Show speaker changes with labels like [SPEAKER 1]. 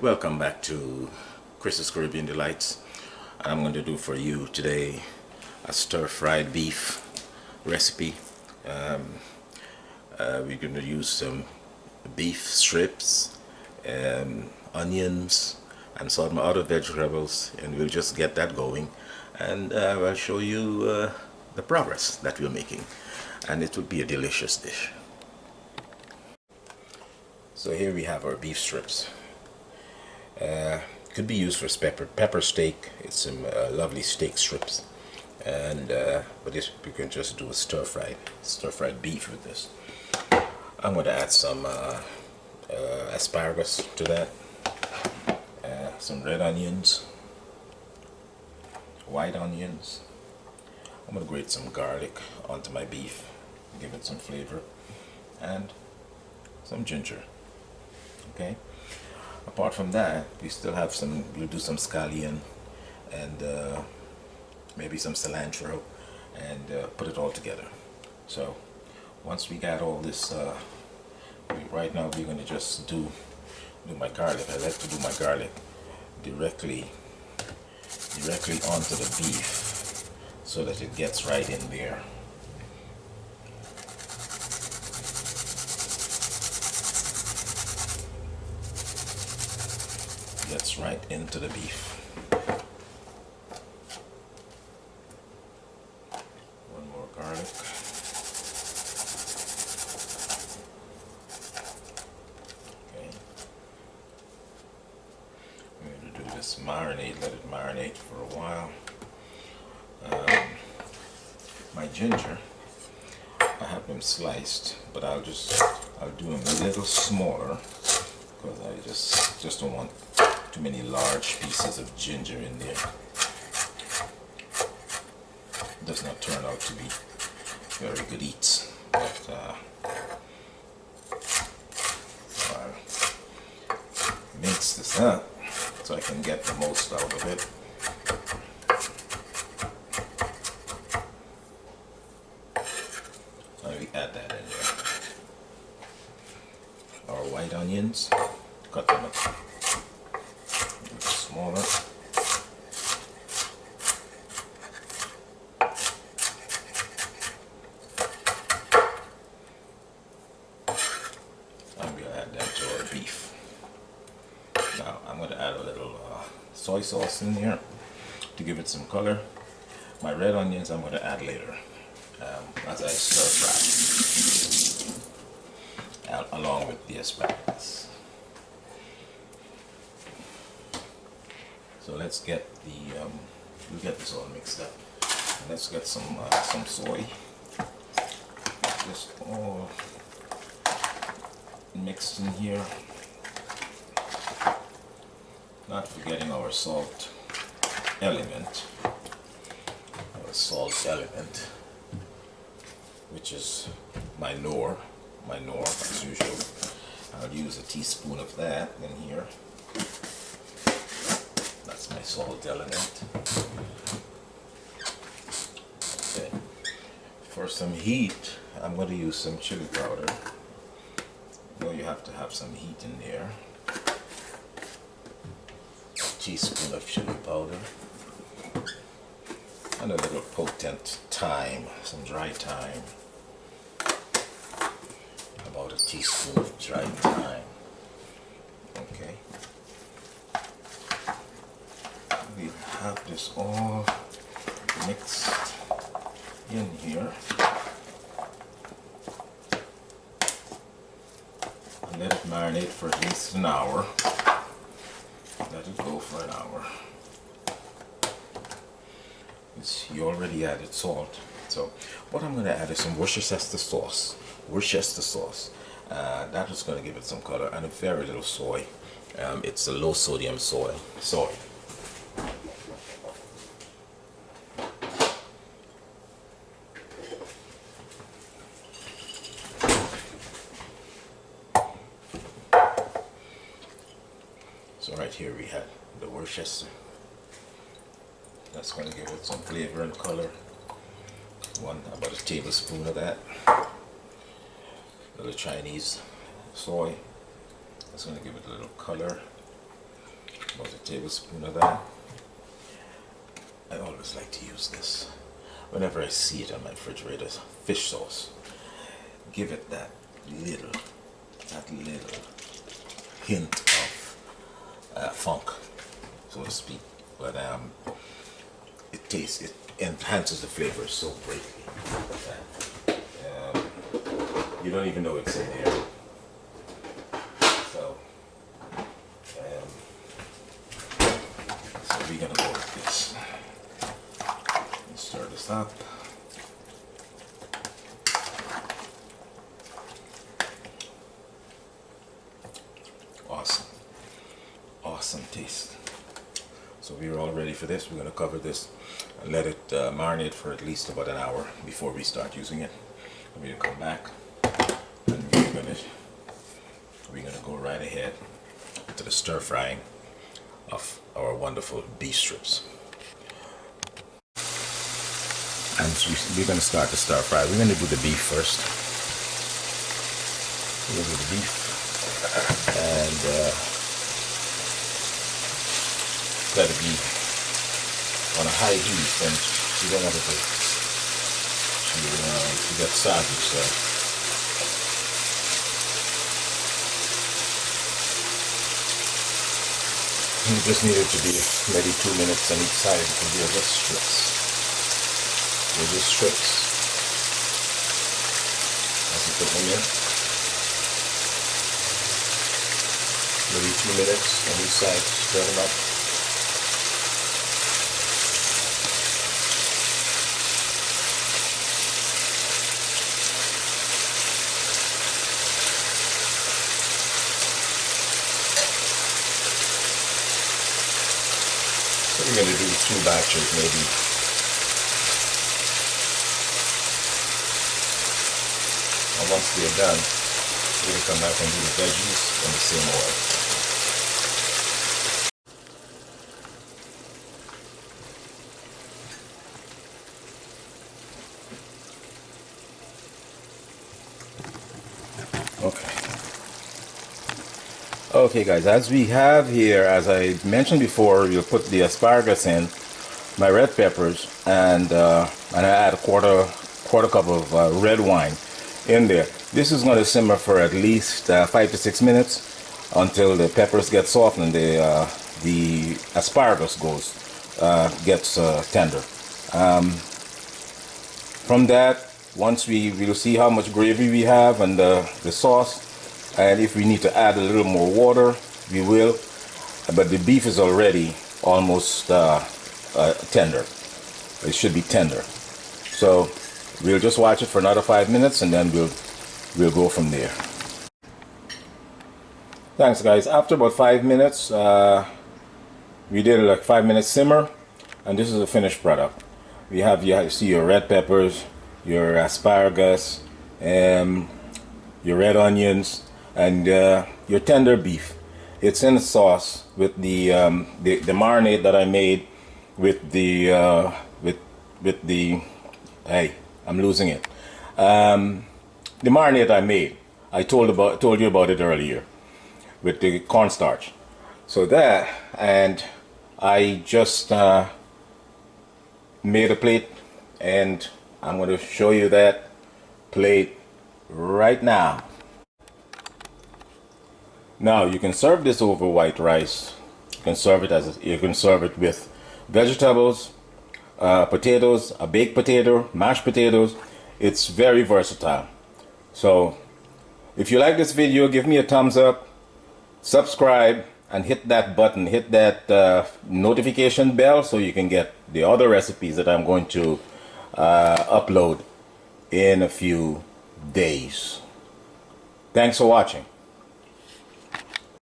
[SPEAKER 1] Welcome back to Chris's Caribbean Delights. I'm going to do for you today a stir-fried beef recipe. We're going to use some beef strips, onions, and some other vegetables, and we'll just get that going, and I'll show you the progress that we're making, and it will be a delicious dish. So here we have our beef strips. Could be used for pepper steak. It's some lovely steak strips, and but this we can just do a stir-fried beef with this. I'm going to add some asparagus to that, some red onions, white onions. I'm going to grate some garlic onto my beef, give it some flavor, and some ginger. Okay. Apart from that, we still have we'll do some scallion and maybe some cilantro, and put it all together. So once we got all this, right now we're going to just do my garlic. I like to do my garlic directly onto the beef so that it gets right in there. Gets right into the beef. One more garlic. Okay. I'm going to do this marinade, let it marinate for a while. My ginger, I have them sliced, but I'll do them a little smaller because I just don't want too many large pieces of ginger in there. It does not turn out to be very good eats, but I'll mince this up so I can get the most out of it. So we add that in there. Our white onions, cut them up smaller. I'm going to add that to our beef. Now I'm going to add a little soy sauce in here to give it some color. My red onions I'm going to add later as I stir fry along with the asparagus. So let's get we'll get this all mixed up. Let's get some soy. Just all mixed in here. Not forgetting our salt element. Which is my Knorr as usual. I'll use a teaspoon of that in here. That's my salt element. Okay. For some heat, I'm going to use some chili powder. You know, you have to have some heat in there. A teaspoon of chili powder. And a little potent thyme, some dry thyme. About a teaspoon of dry thyme. Okay. We have this all mixed in here. And let it marinate for at least an hour. Let it go for an hour. You already added salt. So what I'm going to add is some Worcester sauce. That is going to give it some color, and a very little soy. It's a low sodium soy. So right here we have the Worcester. That's going to give it some flavor and color. About a tablespoon of that. A little Chinese soy. That's going to give it a little color. About a tablespoon of that. I always like to use this whenever I see it on my refrigerator. Fish sauce. Give it that little hint of funk, so to speak. But it enhances the flavor so greatly that you don't even know it's in there. So we're gonna go with this. Let's stir this up. Awesome. Awesome taste. So we're all ready for this. We're going to cover this and let it marinate for at least about an hour before we start using it. We're going to come back and we're going to go right ahead to the stir frying of our wonderful beef strips. And we're going to start the stir fry. We're going to do the beef first. We're going to do the beef. And got to be on a high heat, and you don't want it to get soggy. So you just need it to be maybe 2 minutes on each side because they're just strips. They're just strips. As you put them in. Maybe 2 minutes on each side, stir them up. So we're going to do 2 batches maybe. And once they're done, we're going to come back and do the veggies in the same oil. Okay guys, as we have here, as I mentioned before, you'll put the asparagus in, my red peppers, and I add a quarter cup of red wine in there. This is going to simmer for at least 5 to 6 minutes until the peppers get soft and the asparagus gets tender. From that, once we'll see how much gravy we have and the sauce. And if we need to add a little more water, we will. But the beef is already almost tender. It should be tender. So we'll just watch it for another 5 minutes, and then we'll go from there. Thanks, guys. After about 5 minutes, we did like 5 minutes simmer, and this is the finished product. You see your red peppers, your asparagus, your red onions, and your tender beef. It's in the sauce with the marinade that I made with the hey, I'm losing it. The marinade I made, I told you about it earlier with the cornstarch. So that, and I just made a plate, and I'm going to show you that plate right now. Now you can serve this over white rice. You can serve it with vegetables, potatoes, a baked potato, mashed potatoes. It's very versatile. So if you like this video, give me a thumbs up, subscribe, and hit that button, hit that notification bell so you can get the other recipes that I'm going to upload in a few days. Thanks for watching.